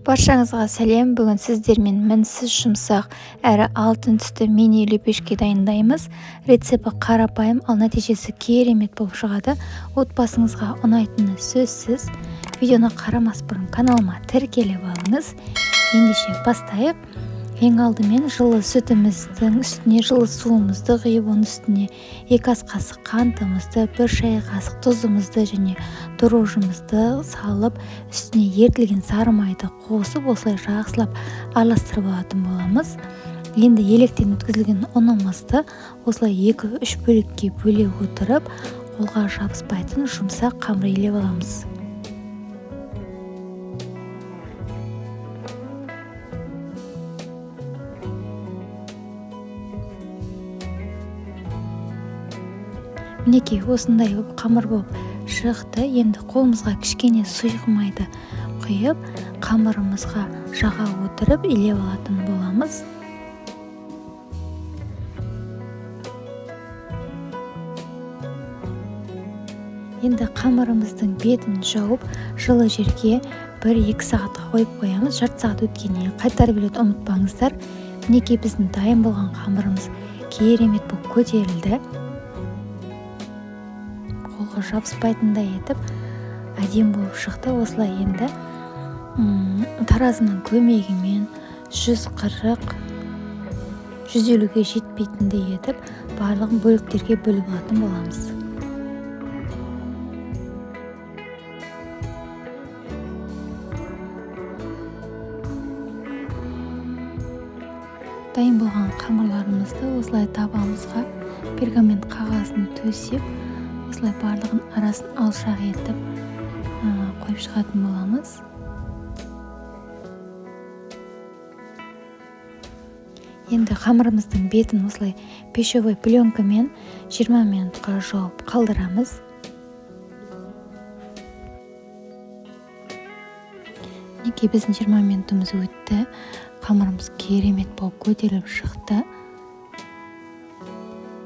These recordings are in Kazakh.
Баршаңызға сәлем. Бүгін сіздермен мінсіз жұмсақ әрі алтын түсті мини лепешке дайындаймыз. Рецепті қарапайым, ал нәтижесі керемет болып шығады. Отбасыңызға ұнайтыны сөзсіз. Видеоны қарамас бұрын каналыма тіркеліп алыңыз. Ендеше бастайық. Ең алдымен жылы сүтіміздің үстіне жылы суымызды құйып, оның үстіне 2 ас қасық қантымызды, 1 шай қасық тұзымызды және дрожжымызды салып, үстіне ерітілген сары майды қосып, осылай жақсылап араластырып алатын боламыз. Енді електен өткізілген ұнымызды осылай 2-3 бөлікке бөле отырып, қолға жабыспайтын жұмсақ қамыр илеп аламыз. Мінекей осындай қамыр болып шықты. Енді қолымызға кішкене сұйық майды құйып, қамырымызға жаға отырып илеп алатын боламыз. Енді қамырымыздың бетін жауып, жылы жерге 1-2 сағатқа қойып қоямыз. Жарты сағат өткеннен қайтарып илеуді ұмытпаңыздар. Мінекей біздің дайын болған қамырымыз керемет болып көтерілді. Қолға жабыспайтындай етіп әдем болып шықты. Осылай енді таразының көмегімен 140-150-ге жетпейтіндей етіп барлығын бөліктерге бөліп алатын боламыз. Дайын болған қамырларымызды осылай табамызға пергамент қағазын төсеп, осылай барлығын арасын алшақ етіп қойып шығатын боламыз. Енді қамырымыздың бетін осылай пищевой пленкамен 20 минутқа жауып қалдырамыз. Мінекей біздің 20 минутымыз өтті. Қамырымыз керемет болып көтеріліп шықты.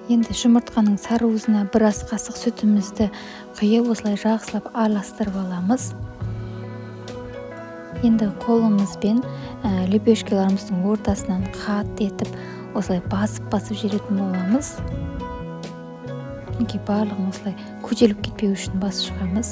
Енді жұмыртқаның сарыуызына 1 ас қасық сүтімізді құйып, осылай жақсылап араластырып аламыз. Енді қолымызбен лепешкелеріміздің ортасынан қатты етіп, осылай басып жіберетін боламыз. Мінекей барлығын осылай көтеріліп кетпеу үшін басып шығамыз.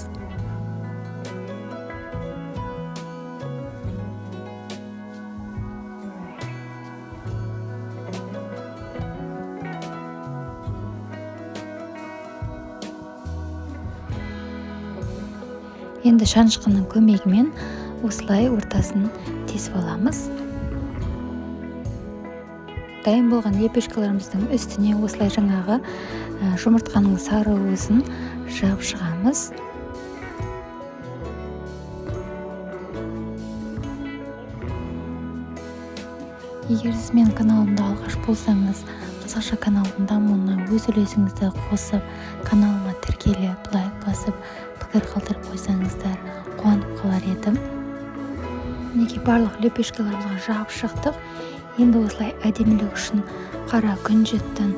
Енді шанышқының көмегімен осылай ортасын тесіп аламыз. Дайын болған лепешкаларымыздың үстіне осылай жаңағы жұмыртқаның сарыуызын жағып шығамыз. Егер сіз менің каналымда алғаш болсаңыз, қазақша каналдың дамуына өз үлесіңізді қосып, каналыма тіркеліп, лайк басып, пікір қалдырып қойсаңыздар, қуанып қалар едім. Мінекей барлық лепешкаларымызға жағып шықтық. Енді осылай әдемілік үшін қара күнжіттен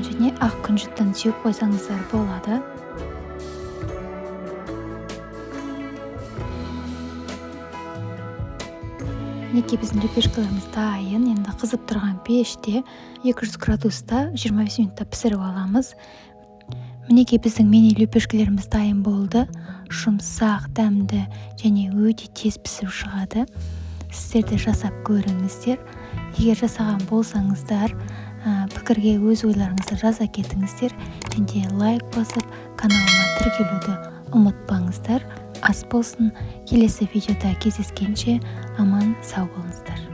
және ақ күнжіттен сеуіп қойсаңыздар болады. Мінекей біздің лепешкаларымыз дайын. Енді қызып тұрған пеште 200 градуста 25 минутта пісіріп аламыз. Мінекей біздің мини лепешкелеріміз дайын болды. Жұмсақ, дәмді және өте тез пісіп шығады. Сіздер де жасап көріңіздер. Егер жасаған болсаңыздар, пікірге өз ойларыңызды жаза кетіңіздер. Және лайк басып, каналыма тіркелуді ұмытпаңыздар. Ас болсын. Келесі видеода кездескенше аман сау болыңыздар.